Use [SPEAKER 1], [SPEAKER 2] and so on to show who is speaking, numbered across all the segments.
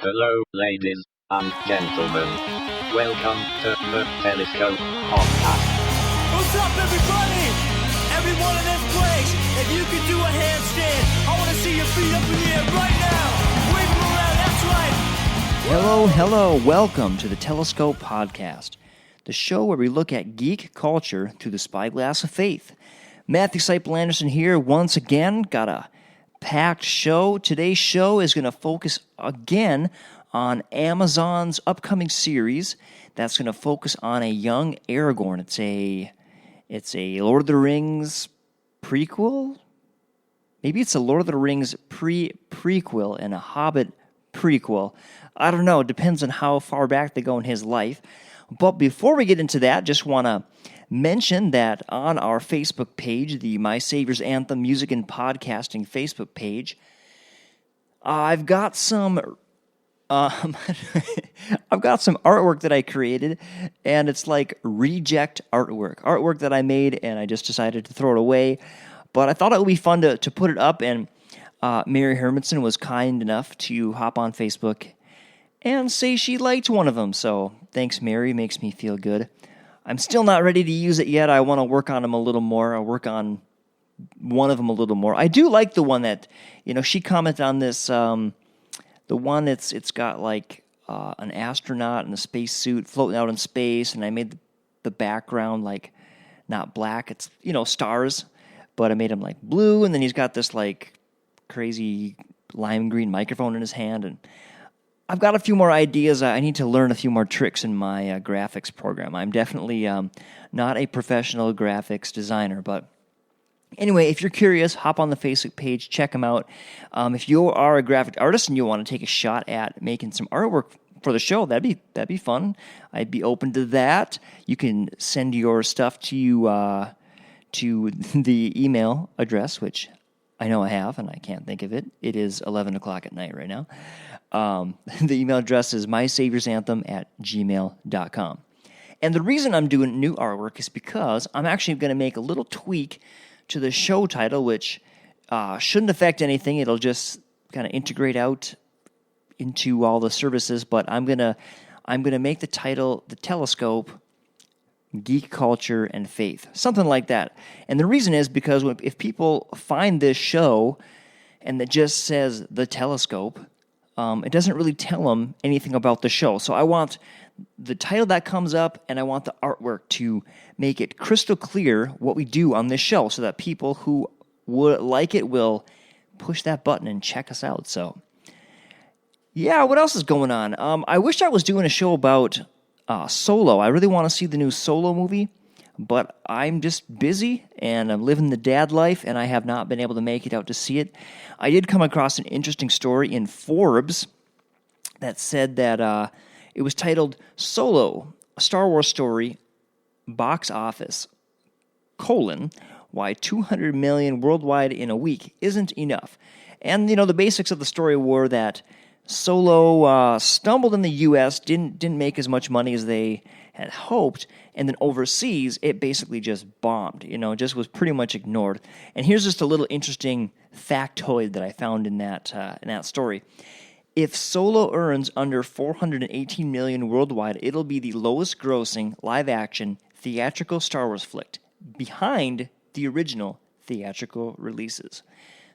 [SPEAKER 1] Hello, ladies and gentlemen. Welcome to the Telescope Podcast.
[SPEAKER 2] What's up, everybody? Everyone in this place, if you could do a handstand, I want to see your feet up in the air right now. Wave them around, that's right.
[SPEAKER 3] Hello, welcome to the Telescope Podcast, the show where we look at geek culture through the spyglass of faith. Matthew Seipel Anderson here once again, got a packed show. Today's show is going to focus again on Amazon's upcoming series that's going to focus on a young Aragorn. It's a Lord of the Rings prequel? Maybe it's a Lord of the Rings prequel and a Hobbit prequel. I don't know. It depends on how far back they go in his life. But before we get into that, just want to mention that on our Facebook page, the My Savior's Anthem Music and Podcasting Facebook page, I've got some artwork that I created, and it's like reject artwork that I made, and I just decided to throw it away. But I thought it would be fun to put it up, and Mary Hermanson was kind enough to hop on Facebook and say she liked one of them. So thanks, Mary. Makes me feel good. I'm still not ready to use it yet. I want to work on them a little more. I'll work on one of them a little more. I do like the one that, she commented on this, the one it's got like an astronaut in a spacesuit floating out in space, and I made the background like not black. It's, stars, but I made him like blue, and then he's got this like crazy lime green microphone in his hand, and I've got a few more ideas. I need to learn a few more tricks in my graphics program. I'm definitely not a professional graphics designer, but anyway, if you're curious, hop on the Facebook page, check them out. If you are a graphic artist and you want to take a shot at making some artwork for the show, that'd be fun. I'd be open to that. You can send your stuff to the email address, which I know I have, and I can't think of it. It is 11 o'clock at night right now. The email address is mysaviorsanthem@gmail.com. And the reason I'm doing new artwork is because I'm actually going to make a little tweak to the show title, which shouldn't affect anything. It'll just kind of integrate out into all the services. But I'm gonna make the title The Telescope, Geek Culture and Faith, something like that. And the reason is because if people find this show and it just says The Telescope, it doesn't really tell them anything about the show. So I want the title that comes up, and I want the artwork to make it crystal clear what we do on this show so that people who would like it will push that button and check us out. So, yeah, what else is going on? I wish I was doing a show about Solo. I really want to see the new Solo movie, but I'm just busy, and I'm living the dad life, and I have not been able to make it out to see it. I did come across an interesting story in Forbes that said that it was titled Solo, a Star Wars story, box office, why 200 million worldwide in a week isn't enough. And, the basics of the story were that Solo stumbled in the U.S., didn't make as much money as they had hoped, and then overseas, it basically just bombed, just was pretty much ignored. And here's just a little interesting factoid that I found in that story. If Solo earns under $418 million worldwide, it'll be the lowest-grossing live-action theatrical Star Wars flick, behind the original theatrical releases.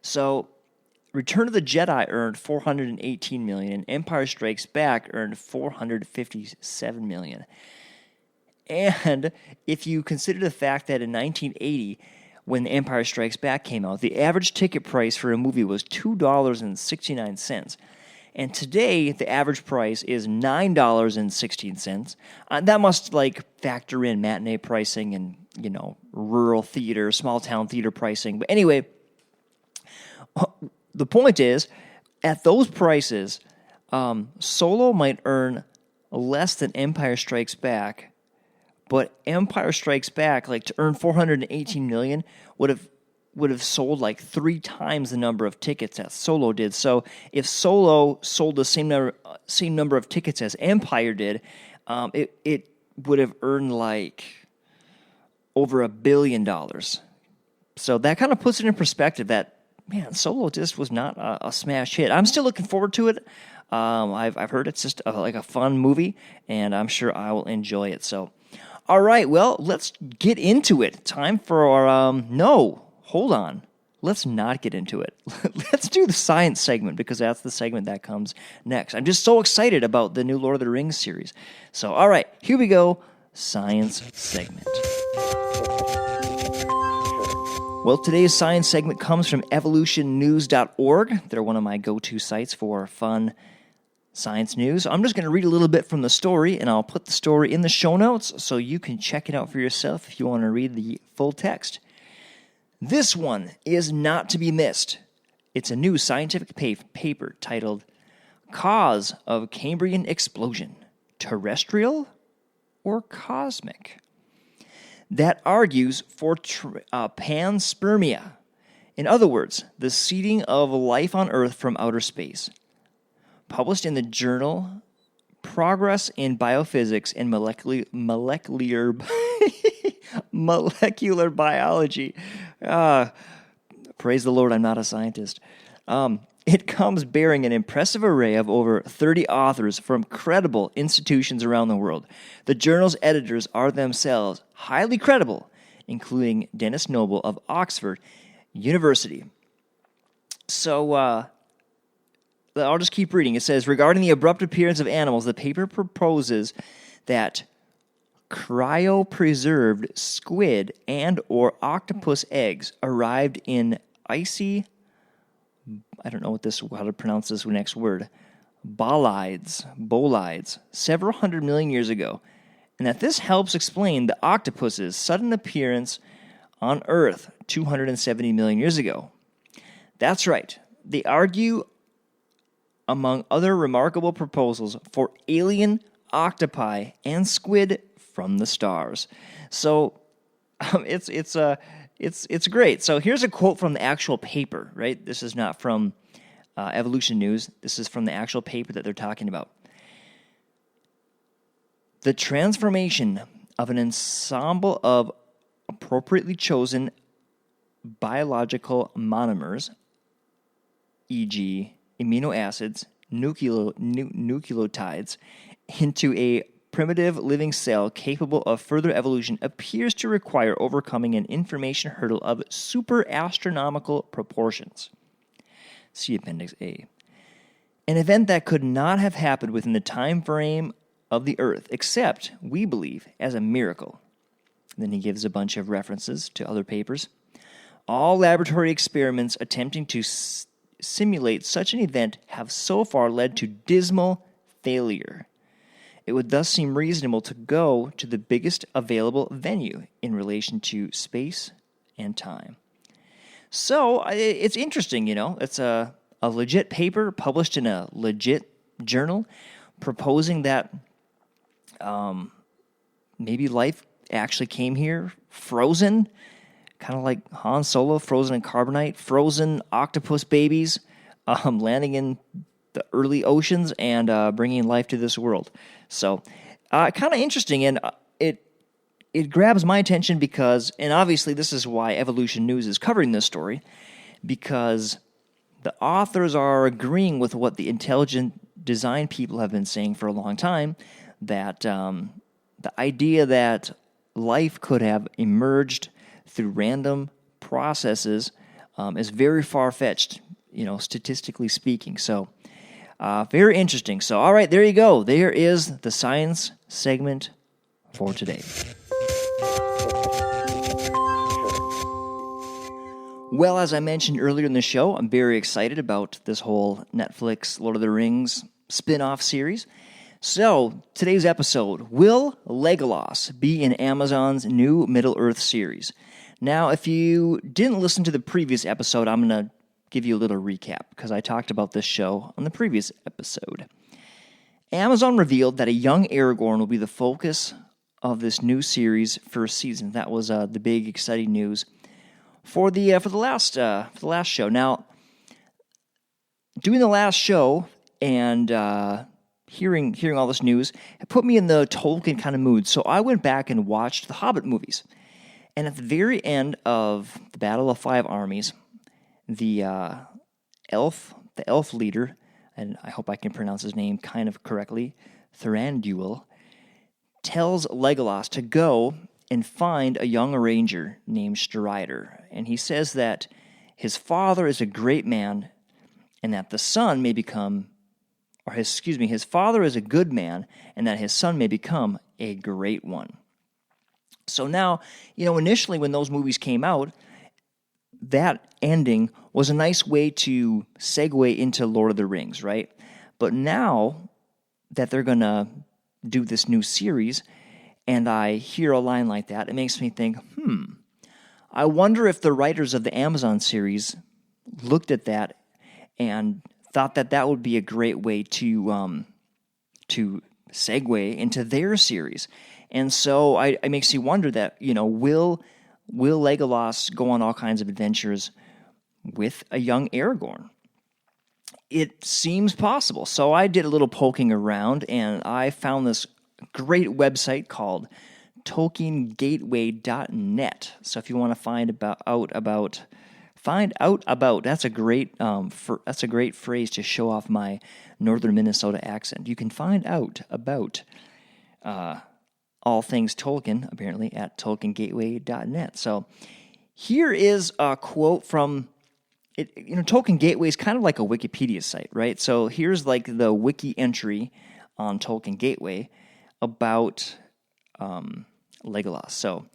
[SPEAKER 3] So, Return of the Jedi earned $418 million, and Empire Strikes Back earned $457 million. And if you consider the fact that in 1980, when The Empire Strikes Back came out, the average ticket price for a movie was $2.69. And today, the average price is $9.16. That must, factor in matinee pricing and, rural theater, small-town theater pricing. But anyway, the point is, at those prices, Solo might earn less than Empire Strikes Back, but Empire Strikes Back, to earn $418 million, would have sold 3 times the number of tickets that Solo did. So if Solo sold the same number of tickets as Empire did, it would have earned over $1 billion. So that kind of puts it in perspective that man, Solo just was not a smash hit. I'm still looking forward to it. I've heard it's just like a fun movie, and I'm sure I will enjoy it. So, all right, well, let's get into it. Time for our, no, hold on. Let's not get into it. Let's do the science segment, because that's the segment that comes next. I'm just so excited about the new Lord of the Rings series. So, all right, here we go. Science segment. Well, today's science segment comes from evolutionnews.org. They're one of my go-to sites for fun science news. I'm just going to read a little bit from the story, and I'll put the story in the show notes so you can check it out for yourself if you want to read the full text. This one is not to be missed. It's a new scientific paper titled Cause of Cambrian Explosion, Terrestrial or Cosmic? That argues for panspermia. In other words, the seeding of life on Earth from outer space. Published in the journal Progress in Biophysics and Molecular Biology. Praise the Lord, I'm not a scientist. It comes bearing an impressive array of over 30 authors from credible institutions around the world. The journal's editors are themselves highly credible, including Dennis Noble of Oxford University. So, I'll just keep reading. It says, regarding the abrupt appearance of animals, the paper proposes that cryopreserved squid and or octopus eggs arrived in icy, I don't know how to pronounce this next word, bolides, several hundred million years ago, and that this helps explain the octopus's sudden appearance on Earth 270 million years ago. That's right. They argue, among other remarkable proposals, for alien octopi and squid from the stars. So it's great. So here's a quote from the actual paper, right? This is not from Evolution News. This is from the actual paper that they're talking about. The transformation of an ensemble of appropriately chosen biological monomers, e.g., amino acids, nucleotides, into a primitive living cell capable of further evolution appears to require overcoming an information hurdle of super astronomical proportions. See Appendix A. An event that could not have happened within the time frame of the Earth, except, we believe, as a miracle. Then he gives a bunch of references to other papers. All laboratory experiments attempting to simulate such an event have so far led to dismal failure. It would thus seem reasonable to go to the biggest available venue in relation to space and time. So it's interesting, It's a legit paper published in a legit journal proposing that maybe life actually came here frozen, kind of like Han Solo, frozen in carbonite, frozen octopus babies landing in the early oceans and bringing life to this world. So kind of interesting, and it grabs my attention because, and obviously this is why Evolution News is covering this story, because the authors are agreeing with what the intelligent design people have been saying for a long time, that the idea that life could have emerged through random processes is very far-fetched, statistically speaking. So very interesting. So, all right, there you go. There is the science segment for today. Well, as I mentioned earlier in the show, I'm very excited about this whole Netflix Lord of the Rings spin-off series. So, today's episode, will Legolas be in Amazon's new Middle-earth series? Now, if you didn't listen to the previous episode, I'm going to give you a little recap, because I talked about this show on the previous episode. Amazon revealed that a young Aragorn will be the focus of this new series' first season. That was the big, exciting news for the last show. Now, doing the last show and hearing all this news, it put me in the Tolkien kind of mood. So I went back and watched the Hobbit movies. And at the very end of the Battle of Five Armies, the elf leader, and I hope I can pronounce his name kind of correctly, Thranduil, tells Legolas to go and find a young ranger named Strider. And he says that his father is a great man and that the son may become, his father is a good man and that his son may become a great one. So now, initially when those movies came out, that ending was a nice way to segue into Lord of the Rings, right? But now that they're going to do this new series, and I hear a line like that, it makes me think, I wonder if the writers of the Amazon series looked at that and thought that that would be a great way to segue into their series. And so it makes you wonder that, will Legolas go on all kinds of adventures with a young Aragorn? It seems possible. So I did a little poking around, and I found this great website called TolkienGateway.net. So if you want to find out about, that's a great phrase to show off my northern Minnesota accent. You can find out about all things Tolkien, apparently, at TolkienGateway.net. So here is a quote from it. Tolkien Gateway is kind of like a Wikipedia site, right? So here's like the wiki entry on Tolkien Gateway about Legolas. So,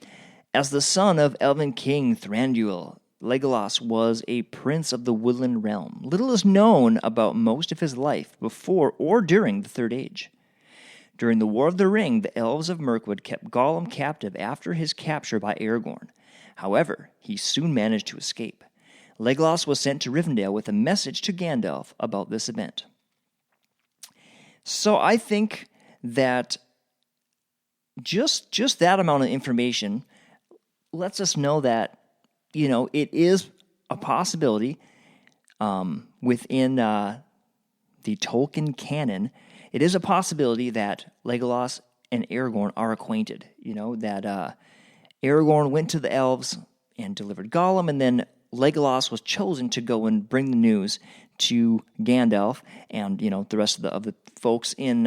[SPEAKER 3] as the son of Elven King Thranduil, Legolas was a prince of the woodland realm. Little is known about most of his life before or during the Third Age. During the War of the Ring, the elves of Mirkwood kept Gollum captive after his capture by Aragorn. However, he soon managed to escape. Legolas was sent to Rivendell with a message to Gandalf about this event. So I think that just that amount of information lets us know that, it is a possibility within the Tolkien canon. It is a possibility that Legolas and Aragorn are acquainted, that Aragorn went to the elves and delivered Gollum, and then Legolas was chosen to go and bring the news to Gandalf and, the rest of the folks in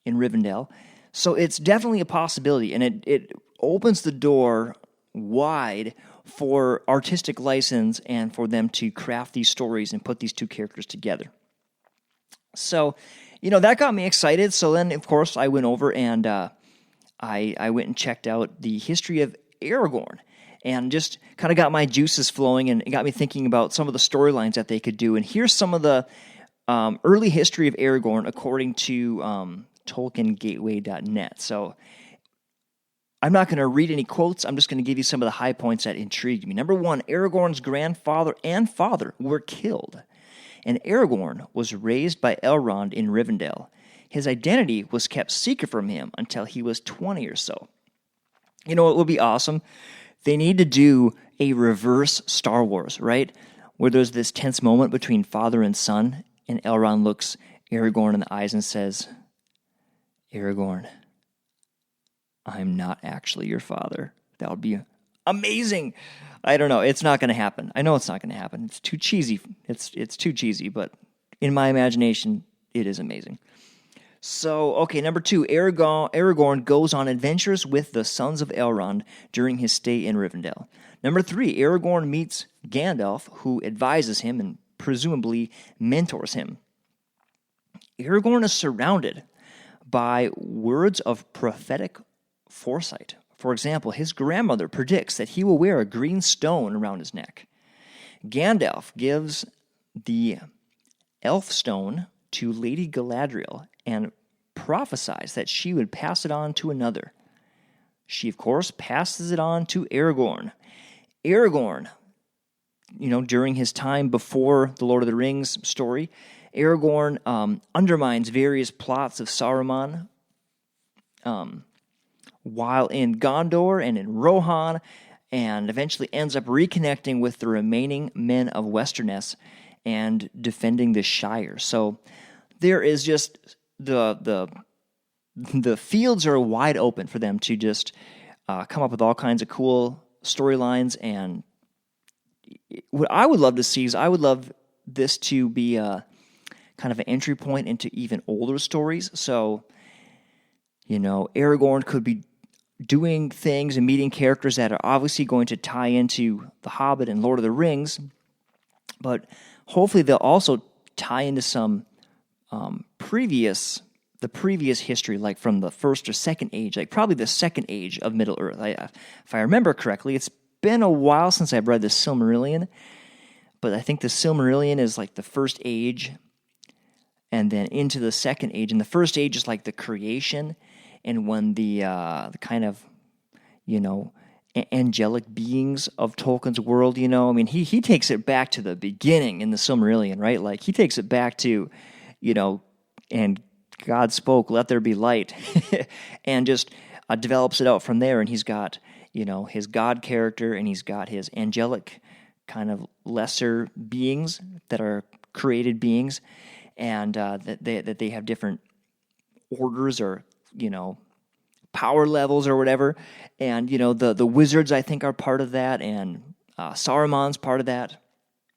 [SPEAKER 3] Rivendell. So it's definitely a possibility, and it opens the door wide for artistic license and for them to craft these stories and put these two characters together. So, that got me excited. So then, of course, I went over and I went and checked out the history of Aragorn and just kind of got my juices flowing, and it got me thinking about some of the storylines that they could do. And here's some of the early history of Aragorn according to TolkienGateway.net. So I'm not going to read any quotes. I'm just going to give you some of the high points that intrigued me. Number one, Aragorn's grandfather and father were killed, and Aragorn was raised by Elrond in Rivendell. His identity was kept secret from him until he was 20 or so. It would be awesome? They need to do a reverse Star Wars, right? Where there's this tense moment between father and son, and Elrond looks Aragorn in the eyes and says, Aragorn, I'm not actually your father. That would be amazing. I don't know. It's not going to happen. I know it's not going to happen. It's too cheesy. It's too cheesy, but in my imagination, it is amazing. So, okay, number two, Aragorn goes on adventures with the sons of Elrond during his stay in Rivendell. Number three, Aragorn meets Gandalf, who advises him and presumably mentors him. Aragorn is surrounded by words of prophetic foresight. For example, his grandmother predicts that he will wear a green stone around his neck. Gandalf gives the elf stone to Lady Galadriel and prophesies that she would pass it on to another. She, of course, passes it on to Aragorn. Aragorn, during his time before the Lord of the Rings story, Aragorn undermines various plots of Saruman while in Gondor and in Rohan, and eventually ends up reconnecting with the remaining men of Westernesse and defending the Shire. So there is just the fields are wide open for them to just come up with all kinds of cool storylines and what I would love to see is I would love this to be a kind of an entry point into even older stories. So, Aragorn could be doing things and meeting characters that are obviously going to tie into The Hobbit and Lord of the Rings, but hopefully they'll also tie into some previous history, like from the first or second age, like probably the second age of Middle Earth. If I remember correctly, it's been a while since I've read the Silmarillion, but I think the Silmarillion is like the first age, and then into the second age. And the first age is like the creation, and when the kind of, angelic beings of Tolkien's world, he takes it back to the beginning in the Silmarillion, right? Like, he takes it back to, and God spoke, let there be light, and just develops it out from there. And he's got, his God character, and he's got his angelic kind of lesser beings that are created beings, and that they have different orders or, power levels or whatever. And, the wizards, I think, are part of that, and Saruman's part of that.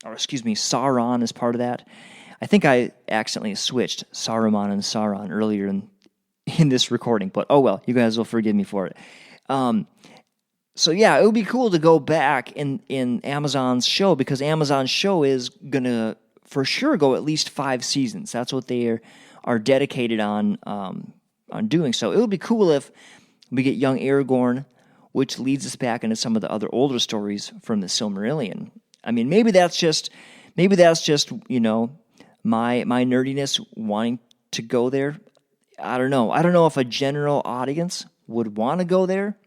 [SPEAKER 3] Or, Sauron is part of that. I think I accidentally switched Saruman and Sauron earlier in this recording, but oh well, you guys will forgive me for it. So yeah, it would be cool to go back in Amazon's show, because Amazon's show is going to, for sure, go at least 5 seasons. That's what they are dedicated on doing. So it would be cool if we get young Aragorn, which leads us back into some of the other older stories from the Silmarillion. I mean, maybe that's just my nerdiness wanting to go there. I don't know. I don't know if a general audience would want to go there,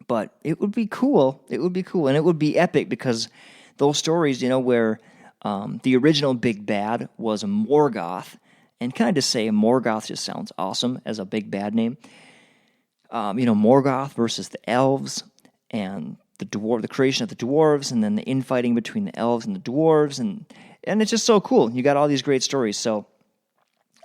[SPEAKER 3] but it would be cool. It would be cool, and it would be epic, because those stories, where the original big bad was a Morgoth, and can I just say Morgoth just sounds awesome as a big bad name. Morgoth versus the elves, and the creation of the dwarves, and then the infighting between the elves and the dwarves, and it's just so cool. You got all these great stories. So,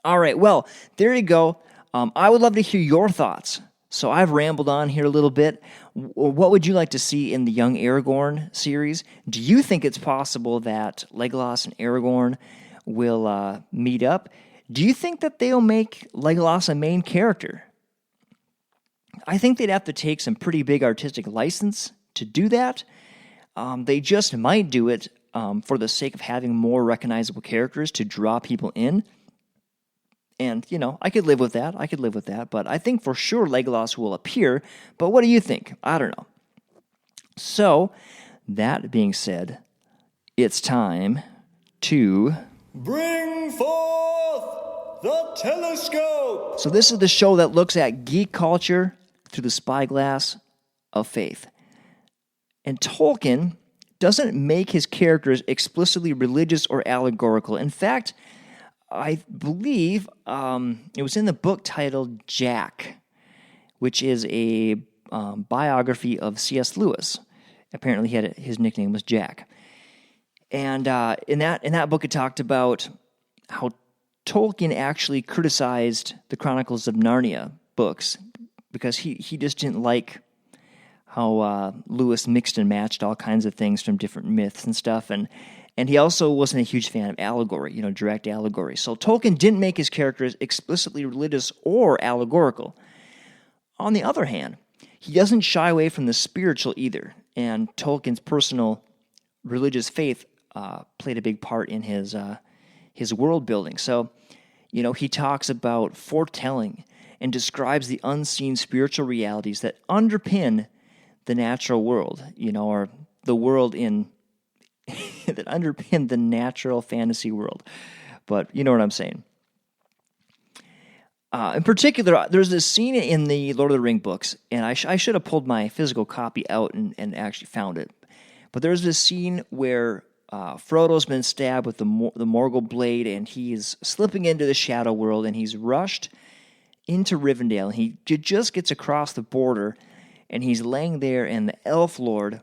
[SPEAKER 3] all right, well, there you go. I would love to hear your thoughts. So I've rambled on here a little bit. What would you like to see in the Young Aragorn series? Do you think it's possible that Legolas and Aragorn will meet up? Do you think that they'll make Legolas a main character? I think they'd have to take some pretty big artistic license to do that. They just might do it for the sake of having more recognizable characters to draw people in. And, I could live with that. But I think for sure Legolas will appear. But what do you think? I don't know. So, that being said, it's time to
[SPEAKER 2] Bring forth the telescope!
[SPEAKER 3] So this is the show that looks at geek culture through the spyglass of faith. And Tolkien doesn't make his characters explicitly religious or allegorical. In fact, I believe it was in the book titled Jack, which is a biography of C.S. Lewis. Apparently, his nickname was Jack. And in that book, it talked about how Tolkien actually criticized the Chronicles of Narnia books because he just didn't like how Lewis mixed and matched all kinds of things from different myths and stuff, and he also wasn't a huge fan of allegory, direct allegory. So Tolkien didn't make his characters explicitly religious or allegorical. On the other hand, he doesn't shy away from the spiritual either, and Tolkien's personal religious faith played a big part in his world building. So, he talks about foretelling and describes the unseen spiritual realities that underpin the natural world, or the world that underpin the natural fantasy world. But you know what I'm saying. In particular, there's this scene in the Lord of the Rings books, and I should have pulled my physical copy out and actually found it. But there's this scene where Frodo's been stabbed with the Morgul blade, and he's slipping into the Shadow World, and he's rushed into Rivendell, and he just gets across the border, and he's laying there, and the Elf Lord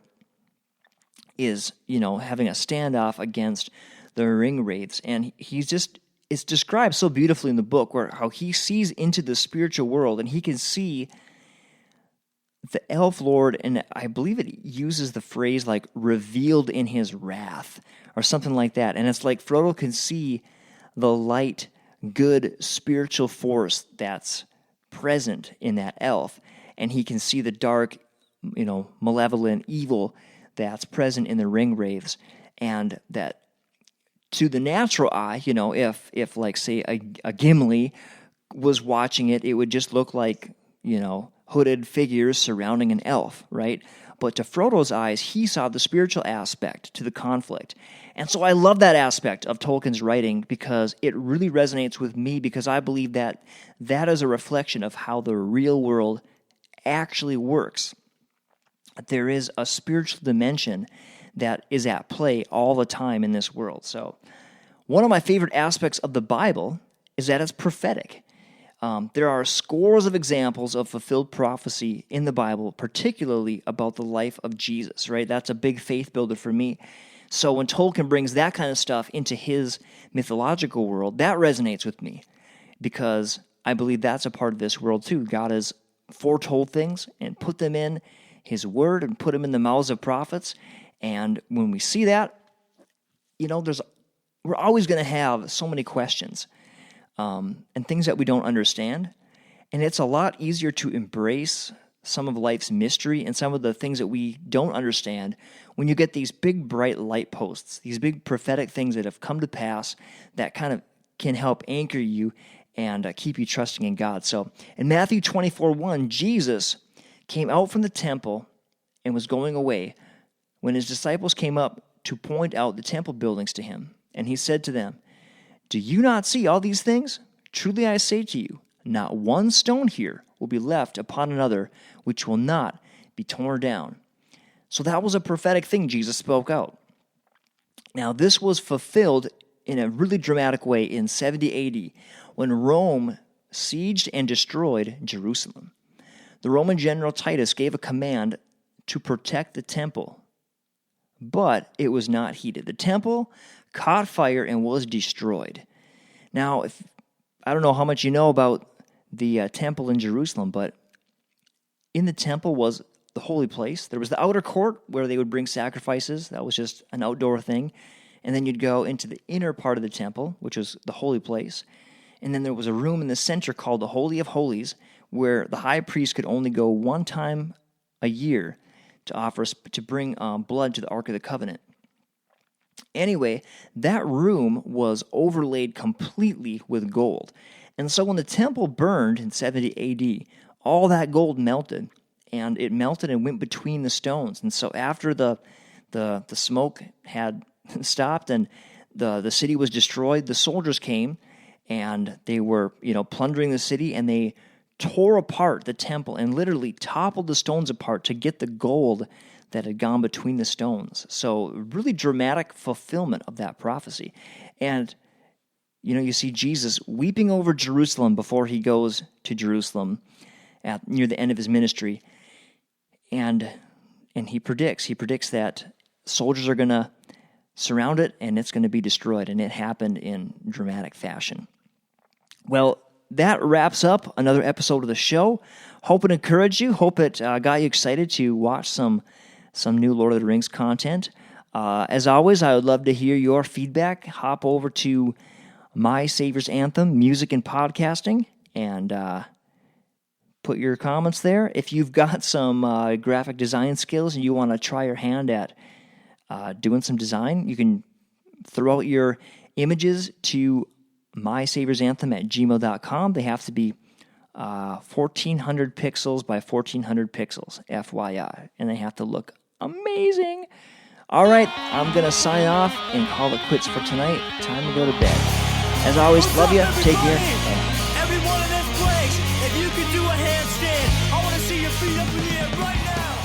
[SPEAKER 3] is, having a standoff against the ring wraiths, and it's described so beautifully in the book how he sees into the spiritual world, and he can see the elf lord, and I believe it uses the phrase like revealed in his wrath or something like that. And it's like Frodo can see the light, good spiritual force that's present in that elf, and he can see the dark, malevolent evil that's present in the Ringwraiths, and that to the natural eye, if like say a Gimli was watching it, it would just look like, hooded figures surrounding an elf, right? But to Frodo's eyes, he saw the spiritual aspect to the conflict. And so I love that aspect of Tolkien's writing because it really resonates with me, because I believe that that is a reflection of how the real world actually works. There is a spiritual dimension that is at play all the time in this world. So one of my favorite aspects of the Bible is that it's prophetic. There are scores of examples of fulfilled prophecy in the Bible, particularly about the life of Jesus, right? That's a big faith builder for me. So when Tolkien brings that kind of stuff into his mythological world, that resonates with me because I believe that's a part of this world too. God has foretold things and put them in his word and put them in the mouths of prophets. And when we see that, we're always going to have so many questions and things that we don't understand. And it's a lot easier to embrace some of life's mystery and some of the things that we don't understand when you get these big, bright light posts, these big prophetic things that have come to pass that kind of can help anchor you and keep you trusting in God. So in Matthew 24:1, Jesus came out from the temple and was going away when his disciples came up to point out the temple buildings to him. And he said to them, "Do you not see all these things? Truly I say to you, not one stone here will be left upon another which will not be torn down." So that was a prophetic thing Jesus spoke out. Now this was fulfilled in a really dramatic way in 70 AD when Rome sieged and destroyed Jerusalem. The Roman general Titus gave a command to protect the temple, but it was not heeded. The temple caught fire and was destroyed. Now, I don't know how much you know about the temple in Jerusalem, but in the temple was the holy place. There was the outer court where they would bring sacrifices. That was just an outdoor thing. And then you'd go into the inner part of the temple, which was the holy place. And then there was a room in the center called the Holy of Holies, where the high priest could only go one time a year to bring blood to the Ark of the Covenant. Anyway, that room was overlaid completely with gold. And so when the temple burned in 70 AD, all that gold melted, and it melted and went between the stones. And so after the smoke had stopped and the city was destroyed, the soldiers came and they were, plundering the city, and they tore apart the temple and literally toppled the stones apart to get the gold that had gone between the stones. So really dramatic fulfillment of that prophecy. And, you see Jesus weeping over Jerusalem before he goes to Jerusalem near the end of his ministry. And he predicts that soldiers are going to surround it and it's going to be destroyed. And it happened in dramatic fashion. Well, that wraps up another episode of the show. Hope it encouraged you. Hope it got you excited to watch some new Lord of the Rings content. As always, I would love to hear your feedback. Hop over to My Savior's Anthem, Music and Podcasting, and put your comments there. If you've got some graphic design skills and you want to try your hand at doing some design, you can throw out your images to mysaviorsanthem@gmail.com. They have to be 1,400 pixels by 1,400 pixels, FYI. And they have to look amazing. All right, I'm going to sign off and call it quits for tonight. Time to go to bed. As always, love you. Take care.
[SPEAKER 2] Everyone in this place, if you could do a handstand, I want to see your feet up in the air right now.